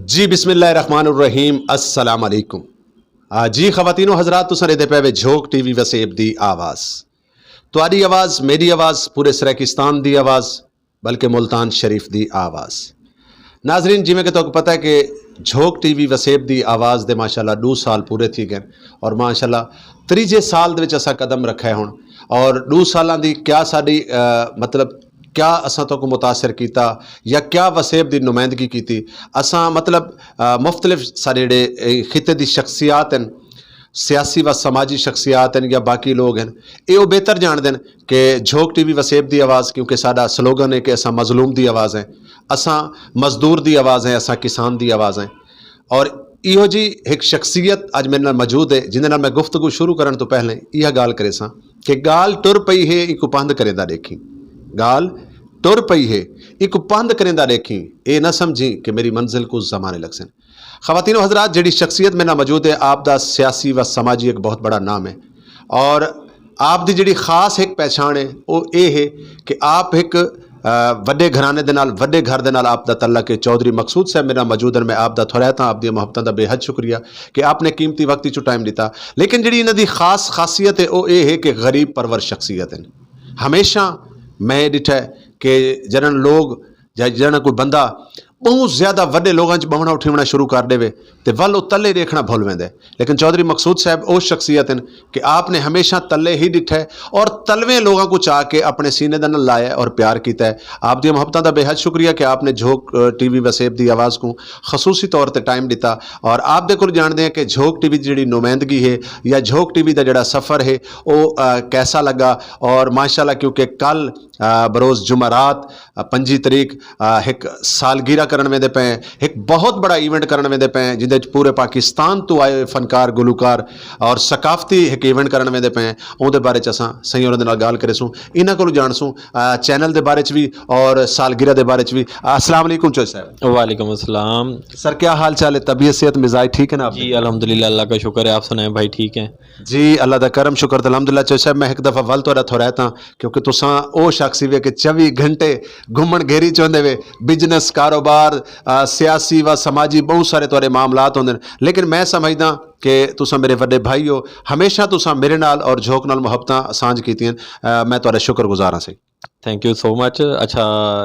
जी बिस्मिल्लाहिर्रहमानिर्रहीम अस्सलाम वालेकुम। जी खवातीनो हजरात तुसां दे पे झोंक टीवी वसेब दी आवाज़ तुहाडी आवाज़ मेरी आवाज़ पूरे सराकिस्तान दी आवाज़ बल्कि मुल्तान शरीफ दी आवाज़। नाजरीन जिमें कि तुहानू पता है कि झोंक टीवी वसेब दी आवाज़ दे माशाल्लाह 2 साल पूरे थी गए और माशाल्लाह त्रीजे साल दे विच असां कदम रखा है हुण और 2 सालां दी क्या साडी मतलब क्या असां तो को मुतासर किया या क्या वसेब की नुमाइंदगी की असां मतलब मुख्तलिफ सारे जेडे खिते की शख्सियात हैं सियासी व समाजी शख्सियात हैं या बाकी लोग हैं ये बेहतर जानते हैं कि झोंक टीवी वसेब की आवाज़ क्योंकि साडा स्लोगन है कि असां मजलूम की आवाज़ है, असां मजदूर की आवाज़ है, असां किसान की आवाज़ है। और इहो जी एक शख्सियत अज मेरे नाल मौजूद है जिंदे नाल मैं गुफ्तगू शुरू करने तो पहले यह गाल करे सां कि गाल टुर पई है एक पंध करेंदा देखी, गाल टुर पई है एक पंध करेंदा देखी, ये ना समझी कि मेरी मंजिल को जमाने लग सन। ख़वातीनो हजरात जी शख्सियत मेरे नाल मौजूद है आप दा सियासी व समाजी एक बहुत बड़ा नाम है और आप दी जी खास एक पहचान है वो ये है कि आप एक वड्डे घराने दे नाल वड्डे घर दे नाल आप दा तल्लक है। चौधरी मकसूद साहब मेरा मौजूद है, मैं आप दा थोड़ा आप दी मोहब्बतां दा बेहद शुक्रिया कि आपने कीमती वक्त चो टाइम दिता। लेकिन जी इन्हां दी खास खासियत है वो ये है कि गरीब परवर शख्सियत हैं। हमेशा मैं डिठा है कि जन लोग या जन कोई बंदा बहुत ज़्यादा वड्डे लोगों बहना उठना शुरू कर देवे तो वल तले देखना भूल वेंदे, लेकिन चौधरी मकसूद साहब वो शख्सियत हैं कि आपने हमेशा तले ही डिठा है और तलवे लोगों को चाह के अपने सीने दन लाया और प्यार किया है। आप दी मोहब्बतां दा बेहद शुक्रिया कि आपने झोंक टीवी वसेब की आवाज़ को खसूसी तौर पर टाइम दिता और आप दे कोल जानते हैं कि झोंक टीवी की जी नुमाइंदगी है या झोंक टीवी का जोड़ा सफ़र है वो कैसा लगा। और माशाल्लाह क्योंकि कल बरोज़ जुमरात 5 तरीक एक सालगिरह करने वेंदे पे, एक बहुत बड़ा इवेंट करने वेंदे पे जिंदे पूरे पाकिस्तान तो आए फनकार गुलूकार और सकाफती एक इवेंट करने वेंदे पे। उहदे बारे असां सही होने दे नाल गल करेसूं, इन्हां कोलों जानसूं चैनल के बारे भी और सालगिरह के बारे भी। अस्सलाम वालेकुम चौधरी साहब। वालेकुम अस्सलाम सर, क्या हाल चाल है? तबीयत सेहत मिजाज ठीक है ना? जी अल्हम्दुलिल्लाह, अल्लाह का शुक्र है। आप सुनाएं भाई, ठीक हैं? जी अल्लाह का करम शुक्र अल्हम्दुलिल्लाह। चौधरी साहब मैं एक दफ़ा वल थोड़ा थोड़ा था क्योंकि तुसां वो शख्स वे कि 24 घंटे घूमन घेरी चाहते वे, बिजनेस कारोबार सियासी व समाजी बहुत सारे तुहाडे मामलात होंदे, लेकिन मैं समझदा कि तुसां मेरे वड्डे भाई हो, हमेशा तुसां मेरे नाल और झोंक नाल मुहब्बतां सांझ कीतियां। मैं तुहाडा शुक्रगुजार हां। सही, थैंक यू सो मच। अच्छा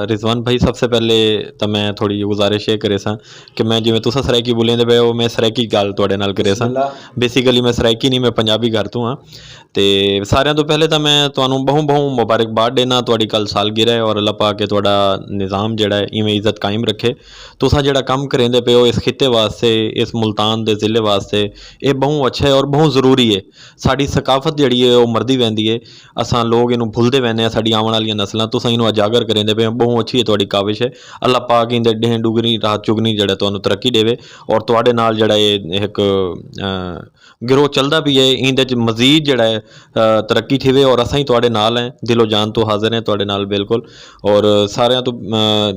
रिजवान भाई, सबसे पहले तो मैं थोड़ी गुजारिश ये करे सा कि मैं जिवें तुसां सराइकी बोलेंदे पे हो मैं सराइकी गल तुहाडे नाल करे सा। बेसिकली मैं सराइकी नहीं, मैं पंजाबी घर तो हाँ। तो सारियां तो पहले तो मैं तुहानू बहु मुबारकबाद देना, तुहाडी कल सालगिरह है और अल्लाह पाक के तुहाडा निज़ाम जिहड़ा है इवें इज्जत कायम रखे। तुसां जिहड़ा कम करेंदे पे हो इस खिते वास्ते, इस मुल्तान दे ज़िले वास्ते, ये बहुत अच्छा है और बहुत ज़रूरी है। साडी सकाफत जिहड़ी है वो मरदी वैंदी है, असां लोग इनू भुलदे वैंदे, साडी आउण वालियां नस्लां तुसां इनू उजागर करेंदे पे। बहुत अच्छी है तुहाडी काविश है। अल्लाह पाक इंदे डेह डुगनी रात चुगनी जिहड़ा तुहानू तरक्की देवे और तुहाडे नाल जिहड़ा ये एक गिरोह चलदा भी है, इंदे च मजीद जिहड़ा है तरक्की थीवे और असां ही तुहाडे नाल हैं, दिलो जान तो हाज़िर हैं तुहाडे नाल बिल्कुल। और सारियां तो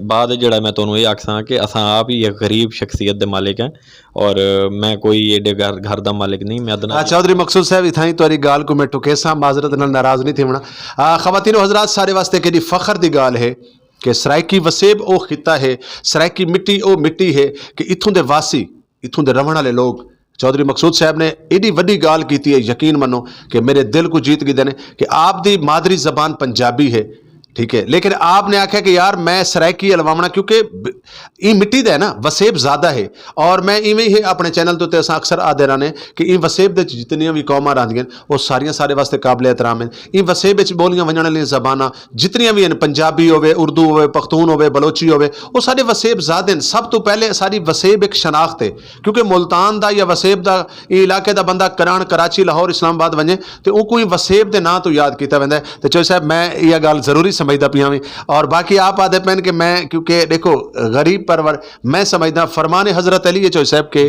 बाद जिहड़ा मैं तुहानू ये आखसां कि असां आप ही एक गरीब शख्सियत दे मालिक हैं और मैं कोई एडे घर दा मालिक नहीं। मैं अदना चौधरी मकसूद साहब इथाई तुहारी गाल को मैं टुके सां, माजरत नाल नाराज़ नहीं थी होना। ख़वातीनो हज़रात सारे वास्ते केडी फ़ख्र दी गाल है कि सराइकी वसेब वो खिता है, सराइकी मिट्टी वो मिट्टी है कि इत्थों दे वासी, इत्थों दे रहण वाले लोग। चौधरी मकसूद साहब ने एडी वड्डी गाल की है, यकीन मनो कि मेरे दिल को जीत गए कि आप दी मादरी जबान पंजाबी है, ठीक है, लेकिन आपने आख्या कि यार मैं सराइकी अलवावना क्योंकि ये मिट्टी दा है ना, वसेब ज़्यादा है। और मैं इवें ही अपने चैनल तो अस अक्सर आते रहने कि इन वसेब दे जितनियां भी कौमां रहिंदियां वो सारियां सारे वास्ते काबिल एहतराम हैं। इन वसेब बोलियां वजन वाली जबाना जितनियां भी हैं, पंजाबी होवे, उर्दू होवे, पख्तून होवे, बलोची होवे, वो सारे वसेब ज़्यादा हैं। सब तो पहले सारी वसेब एक शनाख्त है क्योंकि मुल्तान दा या वसेब दा इलाके दा बंदा करान कराची लाहौर इस्लामाबाद वजे तो वो कोई वसेब के नाँ तो याद किया वैंदा है। तो चौधरी साहब मैं यह गल जरूरी समझदा पिया भी और बाकी आप आदे पैन कि मैं क्योंकि देखो गरीब परवर मैं समझदा फरमान हज़रत अली है चौधरी साहब के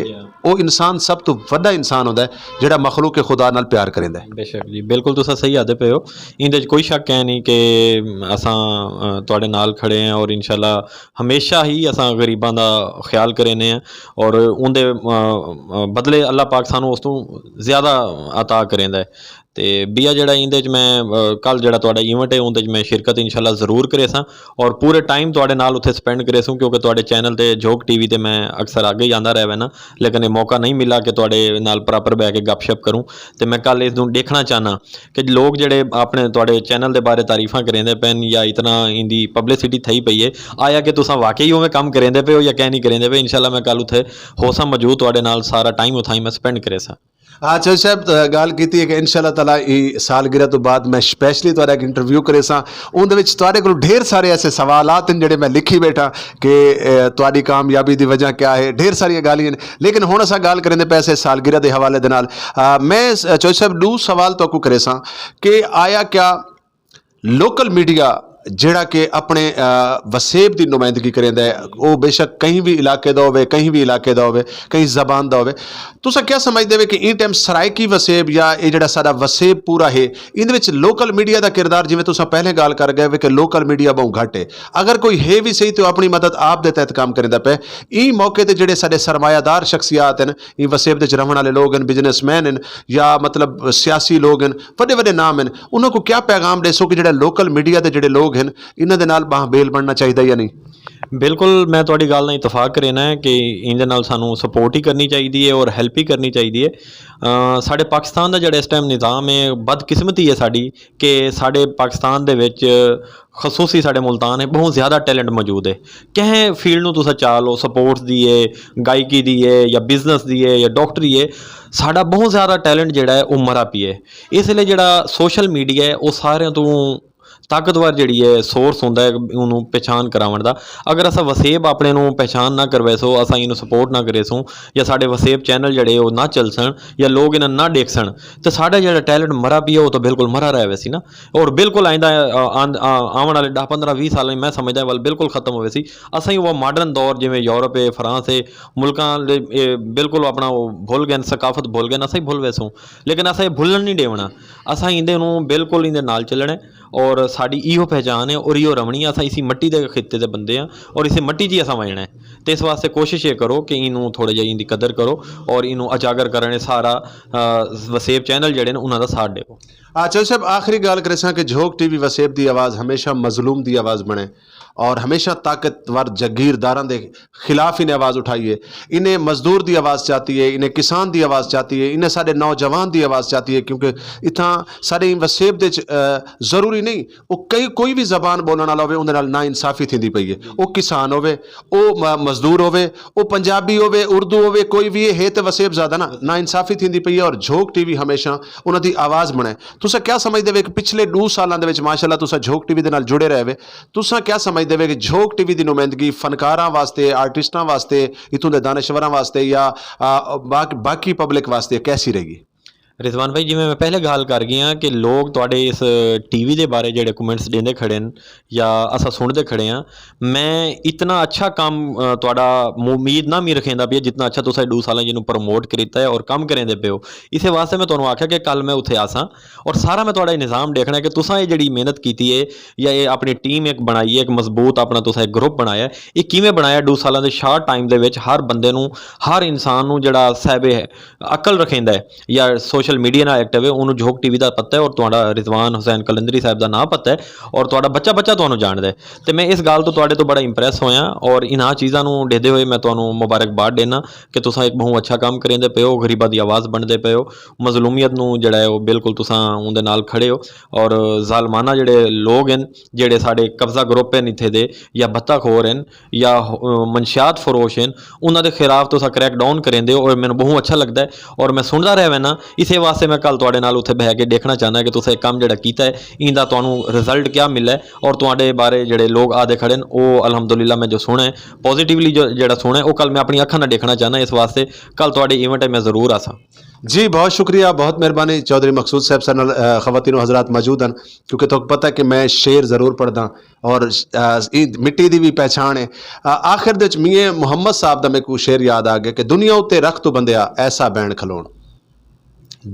वो इंसान सब तो वड्डा इंसान होता है जिहड़ा मखलूक खुदा नाल प्यार करेंदा है। बेशक जी, बिल्कुल तुसां सही आदे पे हो, इंदे कोई शक है नहीं कि असां तुहाडे नाल खड़े हैं और इंशाल्लाह हमेशा ही असां गरीबां दा ख्याल करेने हैं और उनदे बदले अल्लाह पाक सानू उस तो ज़्यादा अता करेंदा है। ਤੇ बीआ ਜਿਹੜਾ ਇਹਦੇ 'ਚ ਮੈਂ ਕੱਲ ਜਿਹੜਾ ਤੁਹਾਡਾ ਈਵੈਂਟ ਹੈ ਉਹਦੇ 'ਚ ਮੈਂ ਸ਼ਿਰਕਤ ਇਨਸ਼ਾਅੱਲਾ ਜ਼ਰੂਰ ਕਰੇ ਸਾਂ ਔਰ ਪੂਰੇ ਟਾਈਮ ਤੁਹਾਡੇ ਨਾਲ ਉੱਥੇ ਸਪੈਂਡ ਕਰੇ ਸਾਂ ਕਿਉਂਕਿ ਤੁਹਾਡੇ ਚੈਨਲ ਤੇ ਜੋਗ ਟੀਵੀ ਤੇ ਮੈਂ ਅਕਸਰ ਅੱਗੇ ਜਾਂਦਾ ਰਿਹਾ ਨਾ ਲੇਕਿਨ ਇਹ ਮੌਕਾ ਨਹੀਂ ਮਿਲਾ ਕਿ ਤੁਹਾਡੇ ਨਾਲ ਪ੍ਰੋਪਰ ਬਹਿ ਕੇ ਗੱਪਸ਼ਪ ਕਰੂੰ ਤੇ ਮੈਂ ਕੱਲ ਇਸ ਨੂੰ ਦੇਖਣਾ ਚਾਹਨਾ ਕਿ ਲੋਕ ਜਿਹੜੇ ਆਪਣੇ ਤੁਹਾਡੇ ਚੈਨਲ ਦੇ ਬਾਰੇ ਤਾਰੀਫਾਂ ਕरेंदे ਪੈਨ ਜਾਂ ਇਤਨਾ ਇੰਦੀ ਪਬਲਿਸਿਟੀ ਥਈ ਪਈ ਹੈ ਆਇਆ ਕਿ ਤੁਸੀਂ ਵਾਕਈ ਉਵੇਂ ਕੰਮ ਕरेंदे ਪਏ ਹੋ ਜਾਂ ਕਹਿ ਨਹੀਂ ਕरेंदे ਪਏ ਇਨਸ਼ਾਅੱਲਾ ਮੈਂ ਕੱਲ ਉੱਥੇ ਹੋਸਾਂ ਮੌਜੂਦ ਤੁਹਾਡੇ ਨਾਲ ਸਾਰਾ ਟਾਈਮ ਉਥਾਈ ਮੈਂ ਸਪੈਂਡ ਕਰੇ ਸਾਂ अच्छा साहब गल की है कि इंशाअल्लाह ताला सालगिरह तो बाद मैं स्पैशली तुहाडा एक इंटरव्यू करे सां उहदे विच तुहाडे कोल ढेर सारे ऐसे सवालात हैं जिहड़े मैं लिखी बैठा कि तुहाडी कामयाबी दी वजह क्या है ढेर सारियां गालियां ने लेकिन हुण असां गल करेंदे पए से सालगिरह दे हवाले दे नाल मैं चौधरी साहब दो सवाल तुहाकू करे सां कि आया क्या लोकल मीडिया ਜਿਹੜਾ ਕਿ ਆਪਣੇ ਵਸੇਬ ਦੀ ਨੁਮਾਇੰਦਗੀ ਕਰਿੰਦਾ ਹੈ ਉਹ ਬੇਸ਼ੱਕ ਕहीं ਵੀ ਇਲਾਕੇ ਦਾ ਹੋਵੇ ਕहीं ਵੀ ਇਲਾਕੇ ਦਾ ਹੋਵੇ ਕहीं ਜ਼ਬਾਨ ਦਾ ਹੋਵੇ ਤੁਸੀਂ ਕੀ ਸਮਝਦੇ ਹੋ ਕਿ ਇਹ ਟਾਈਮ ਸਰਾਇਕੀ ਵਸੇਬ ਜਾਂ ਇਹ ਜਿਹੜਾ ਸਾਡਾ ਵਸੇਬ ਪੂਰਾ ਹੈ ਇਹਦੇ ਵਿੱਚ ਲੋਕਲ ਮੀਡੀਆ ਦਾ ਕਿਰਦਾਰ ਜਿਵੇਂ ਤੁਸੀਂ ਪਹਿਲੇ ਗੱਲ ਕਰ ਗਏ ਕਿ ਲੋਕਲ ਮੀਡੀਆ ਬਹੁਤ ਘੱਟ ਹੈ ਅਗਰ ਕੋਈ ਹੈ ਵੀ ਸਹੀ ਤਾਂ ਆਪਣੀ ਮਦਦ ਆਪ ਦੇ ਤਹਿਤ ਕੰਮ ਕਰਿੰਦਾ ਪਏ ਇਹ ਮੌਕੇ ਤੇ ਜਿਹੜੇ ਸਾਡੇ ਸਰਮਾਇਆਦਾਰ ਸ਼ਖਸੀਅਤ ਹਨ ਇਹ ਵਸੇਬ ਦੇ ਚ ਰਹਿਣ ਵਾਲੇ ਲੋਕ ਹਨ ਬਿਜ਼ਨਸਮੈਨ ਹਨ ਜਾਂ ਮਤਲਬ ਸਿਆਸੀ ਲੋਕ ਹਨ ਵੱਡੇ ਵੱਡੇ ਨਾਮ ਹਨ ਉਹਨਾਂ ਨੂੰ ਕੀ ਪੈਗਾਮ ਦੇ ਸੋ ਕਿ ਜਿਹੜਾ ਲੋਕਲ ਮੀਡੀਆ ਦੇ ਜਿਹੜੇ ਲੋਕ ਹਨ ਇਹਨਾਂ ਦੇ ਨਾਲ ਬਾਹਬੇਲ ਬਣਨਾ ਚਾਹੀਦਾ ਜਾਂ ਨਹੀਂ ਬਿਲਕੁਲ ਮੈਂ ਤੁਹਾਡੀ ਗੱਲ ਨਾਲ ਇਤਫਾਕ ਕਰਨਾ ਹੈ ਕਿ ਇਹਦੇ ਨਾਲ ਸਾਨੂੰ ਸਪੋਰਟ ਹੀ ਕਰਨੀ ਚਾਹੀਦੀ ਹੈ ਔਰ ਹੈਲਪ ਹੀ ਕਰਨੀ ਚਾਹੀਦੀ ਹੈ ਸਾਡੇ ਪਾਕਿਸਤਾਨ ਦਾ ਜਿਹੜਾ ਇਸ ਟਾਈਮ ਨਿਜ਼ਾਮ ਹੈ ਬਦਕਿਸਮਤੀ ਹੈ ਸਾਡੀ ਕਿ ਸਾਡੇ ਪਾਕਿਸਤਾਨ ਦੇ ਵਿੱਚ ਖਸੂਸੀ ਸਾਡੇ ਮੁਲਤਾਨ ਹੈ ਬਹੁਤ ਜ਼ਿਆਦਾ ਟੈਲੈਂਟ ਮੌਜੂਦ ਹੈ ਕਿਸੇ ਫੀਲਡ ਨੂੰ ਤੁਸੀਂ ਚਾਹ ਲਓ ਸਪੋਰਟਸ ਦੀ ਹੈ ਗਾਇਕੀ ਦੀ ਹੈ ਜਾਂ ਬਿਜ਼ਨਸ ਦੀ ਹੈ ਜਾਂ ਡਾਕਟਰੀ ਹੈ ਸਾਡਾ ਬਹੁਤ ਜ਼ਿਆਦਾ ਟੈਲੈਂਟ ਜਿਹੜਾ ਹੈ ਉਹ ਮਰਾ ਪਈ ਹੈ ਇਸ ਲਈ ਜਿਹੜਾ ਸੋਸ਼ਲ ਮੀਡੀਆ ਹੈ ਉਹ ਸਾਰਿਆਂ ਤੋਂ ਤਾਕਤਵਰ ਜਿਹੜੀ ਹੈ ਸੋਰਸ ਹੁੰਦਾ ਹੈ ਉਹਨੂੰ ਪਹਿਚਾਣ ਕਰਾਉਣ ਦਾ ਅਗਰ ਅਸਾਂ ਵਸੇਬ ਆਪਣੇ ਨੂੰ ਪਹਿਚਾਣ ਨਾ ਕਰਵੇ ਸੋ ਅਸਾਂ ਇਹਨੂੰ ਸਪੋਰਟ ਨਾ ਕਰੇ ਸੋ ਜਾਂ ਸਾਡੇ ਵਸੇਬ ਚੈਨਲ ਜਿਹੜੇ ਉਹ ਨਾ ਚੱਲ ਸਣ ਜਾਂ ਲੋਕ ਇਹਨਾਂ ਨਾ ਦੇਖ ਸਣ ਤੇ ਸਾਡਾ ਜਿਹੜਾ ਟੈਲੈਂਟ ਮਰਾ ਵੀ ਉਹ ਤਾਂ ਬਿਲਕੁਲ ਮਰਾ ਰਿਹਾ ਸੀ ਨਾ ਔਰ ਬਿਲਕੁਲ ਆਇੰਦਾ ਆਉਣ ਵਾਲੇ 10-15-20 ਸਾਲਾਂ ਮੈਂ ਸਮਝਦਾ ਵੱਲ ਬਿਲਕੁਲ ਖਤਮ ਹੋਵੇ ਸੀ ਅਸਾਂ ਉਹ ਮਾਡਰਨ ਦੌਰ ਜਿਵੇਂ ਯੂਰਪ ਹੈ ਫਰਾਂਸ ਹੈ ਮੁਲਕਾਂ ਦੇ ਬਿਲਕੁਲ ਆਪਣਾ ਉਹ ਭੁੱਲ ਗਏ ਸਕਾਫਤ ਭੁੱਲ ਗਏ ਅਸਾਂ ਹੀ ਭੁੱਲ ਵੈਸੋਂ ਲੇਕਿਨ ਅਸਾਂ ਇਹ ਭੁੱਲਣ ਨਹੀਂ ਦੇਵਣਾ ਅਸਾਂ ਇਹਦੇ ਨੂੰ ਬਿਲਕੁਲ ਇਹਦੇ ਨਾਲ ਚੱਲਣਾ ਔਰ ਸਾਡੀ ਇਹੋ ਪਹਿਚਾਣ ਹੈ ਔਰ ਇਹੋ ਰਮਣੀ ਆ ਅਸਾਂ ਇਸੀ ਮਿੱਟੀ ਦੇ ਖਿੱਤੇ ਦੇ ਬੰਦੇ ਆ ਔਰ ਇਸੇ ਮਿੱਟੀ 'ਚ ਹੀ ਅਸਾਂ ਵਜਣਾ ਹੈ ਤੇ ਇਸ ਵਾਸਤੇ ਕੋਸ਼ਿਸ਼ ਇਹ ਕਰੋ ਕਿ ਇਹਨੂੰ ਥੋੜ੍ਹਾ ਜਿਹਾ ਇਹਦੀ ਕਦਰ ਕਰੋ ਔਰ ਇਹਨੂੰ ਉਜਾਗਰ ਕਰਨ ਸਾਰਾ ਵਸੇਬ ਚੈਨਲ ਜਿਹੜੇ ਨੇ ਉਹਨਾਂ ਦਾ ਸਾਥ ਦਿਓ चौधरी साहब आखिरी गल करे सां कि झोग टीवी वसेब की आवाज़ हमेशा मजलूम की आवाज़ बने और हमेशा ताकतवर जागीरदारां के खिलाफ इन्हें आवाज़ उठाई है इन्हें मजदूर की आवाज़ चाहती है इन्हें किसान की आवाज़ चाहती है इन्हें साढ़े नौजवान की आवाज़ चाहती है क्योंकि इतना साढ़े वसेब दे जरूरी नहीं वो कोई भी जबान बोलने वाला होवे उहदे नाल ना इंसाफी थींदी पई है वो किसान होवे वो मजदूर होवे वो पंजाबी होवे उर्दू होवे कोई भी है तो वसेब ज़्यादा ना इंसाफी थींदी पई है और झोग टीवी हमेशा उन्हां दी आवाज़ बने तुसां क्या समझदे वे कि पिछले 2 सालां दे विच माशाअल्लाह तुसां झोग टीवी दे नाल जुड़े रहे वे तुसां क्या समझदे वे कि झोग टीवी दी नुमाइंदगी फनकारां वास्ते आर्टिस्टां वास्ते इत्थों दे दानिशवरां वास्ते या बाकी पब्लिक वास्ते कैसी रहेगी रिजवान भाई जिवें मैं पहले गल कर गया कि लोग तुहाडे इस टीवी के बारे जो कमेंट्स देंदे खड़े न या असा सुनते खड़े हाँ मैं इतना अच्छा काम तुहाडा उम्मीद ना मी रखेंदा भी जितना अच्छा तुसां 2 साल जिन्होंने प्रमोट किया है और काम करेंदे पे हो इस वास्ते मैं तुहानूं आख्या कि कल मैं उत्थे आसां और सारा मैं तुहाडा निज़ाम देखना है कि तुसां ये जिहड़ी मेहनत की है या ये अपनी टीम एक बनाई है एक मजबूत अपना तुसां एक ग्रुप बनाया ये किवें बनाया 2 साल के शार्ट टाइम दे विच हर बंदे नूं हर इंसान नूं जिहड़ा साहिबे अकल रखेंदा है या सोशल मीडिया नाल एक्टिव है उन्होंने झोग टीवी का पता है और तुहाडा रिजवान हुसैन कलंदरी साहब का नाम पता है और तुहाडा बच्चा बच्चा तुहानूं जाणदा है तो मैं इस गल तो तुहाडे तो बड़ा इंप्रैस होया और इन्हां चीज़ां नूं देखदे होए मैं तुहानूं मुबारकबाद देना कि तुसां एक बहुत अच्छा काम करेंदे पे हो गरीबां दी आवाज़ बनदे पे हो मजलूमियत नूं जिहड़ा है वो बिल्कुल तुसां उहदे नाल खड़े हो और ज़ालमाना जिहड़े लोग हैं जिहड़े साडे कब्जा ग्रुप हैं इत्थे दे या बत्ताखोर हैं या मनशियात फरोश हैं उन्हां दे खिलाफ तुसां क्रैकडाउन करेंदे हो और मैनूं बहुत अच्छा लगता है और मैं सुनदा रह वैना इस वास्ते मैं कल तुहाडे नाल उत्थे बह के देखना चाहना कि तुसें काम जिहड़ा कीता है इंदा तुहानूं रिजल्ट क्या मिला है और तुहाडे बारे जिहड़े लोग आदे खड़े न वो अलहमदुलिल्लाह मैं जो सुना है पॉजिटिवली जो जिहड़ा सुना है वो कल मैं अपनी अखां नाल देखना चाहना इस वास्ते कल तुहाडे इवेंट में जरूर आसां जी बहुत शुक्रिया बहुत मेहरबानी चौधरी मकसूद साहब सर खवातीन हजरात मौजूद हैं क्योंकि तो पता है कि मैं शेर ज़रूर पढ़दा और मिट्टी की भी पहचान है आखिर दे मियां मुहम्मद साहब का मेरे को शेर याद आ गया कि दुनिया उत्ते रख तू बंदिया ऐसा बैन खलोण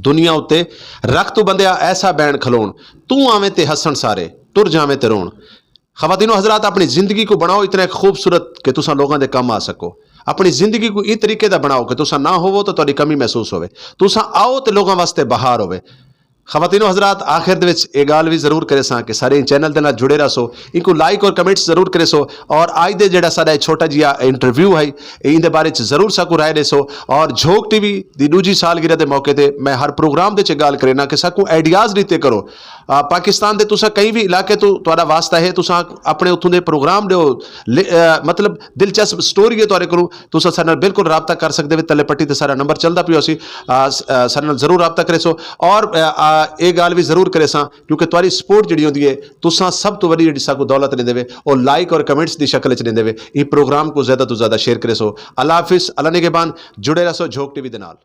दुनिया उत्ते रख तू बंदिया ऐसा बैन खलोण तू आवें ते हसन सारे तुर जावें ते रोण खवातीनो हजरात अपनी ज़िंदगी को बनाओ इतना खूबसूरत कि तुसां लोगों के कम आ सको अपनी ज़िंदगी को इस तरीके का बनाओ कि तुसां ना होवो तो तुहाडी कमी महसूस होवे तुसां आओ तो लोगों वास्ते बहार होवे ਖਵਾਤੀਨੋ ਹਜ਼ਰਾਤ ਆਖਿਰ ਦੇ ਵਿੱਚ ਇਹ ਗੱਲ ਵੀ ਜ਼ਰੂਰ ਕਰੇ ਸਾਂ ਕਿ ਸਾਰੇ ਚੈਨਲ ਦੇ ਨਾਲ ਜੁੜੇ ਰਹੋ, ਇनको ਲਾਈਕ ਔਰ ਕਮੈਂਟਸ ਜ਼ਰੂਰ ਕਰੇ ਸੋ ਔਰ ਅੱਜ ਦੇ ਜਿਹੜਾ ਸਾਡਾ ਛੋਟਾ ਜਿਹਾ ਇੰਟਰਵਿਊ ਹੈ ਇਹਦੇ ਬਾਰੇ ਚ ਜ਼ਰੂਰ ਸਾਕੂ ਰਾਏ ਦੇਸੋ। ਔਰ ਝੋਕ ਟੀਵੀ ਦੀ ਦੂਜੀ ਸਾਲਗਿਰਾ ਦੇ ਮੌਕੇ ਤੇ ਮੈਂ ਹਰ ਪ੍ਰੋਗਰਾਮ ਦੇ ਚ ਗੱਲ ਕਰਨਾ ਕਿ ਸਾਕੂ ਆਈਡੀਆਜ਼ ਦਿੱਤੇ ਕਰੋ। ਪਾਕਿस्तान ਦੇ ਤੁਸੀਂ ਕਈ ਵੀ ਇਲਾਕੇ ਤੋਂ ਤੁਹਾਡਾ ਵਾਸਤਾ ਹੈ, ਤੁਸੀਂ ਆਪਣੇ ਉੱਥੋਂ ਦੇ ਪ੍ਰੋਗਰਾਮ ਦਿਓ, मतलब दिलचस्प स्टोरी है तुहारे कोल तुस साडे नाल बिल्कुल राबता कर सकते हो। तले पट्टी ते सारा नंबर चलता पियो सी, साडे नाल जरूर राबता करे सो। और ये गल भी जरूर करे सां क्योंकि तुहारी सपोर्ट जिहड़ी होंदी है तुसां सब तो वड्डी जिहड़ी साकू दौलत नहीं देवे और लाइक और कमेंट्स की शक्ल च नहीं देवे। ये प्रोग्राम को ज़्यादा तो ज़्यादा शेयर करे सो। अल्लाह हाफिज़, अल्लाह निगहबान, जुड़े रहो झोक टीवी दे नाल।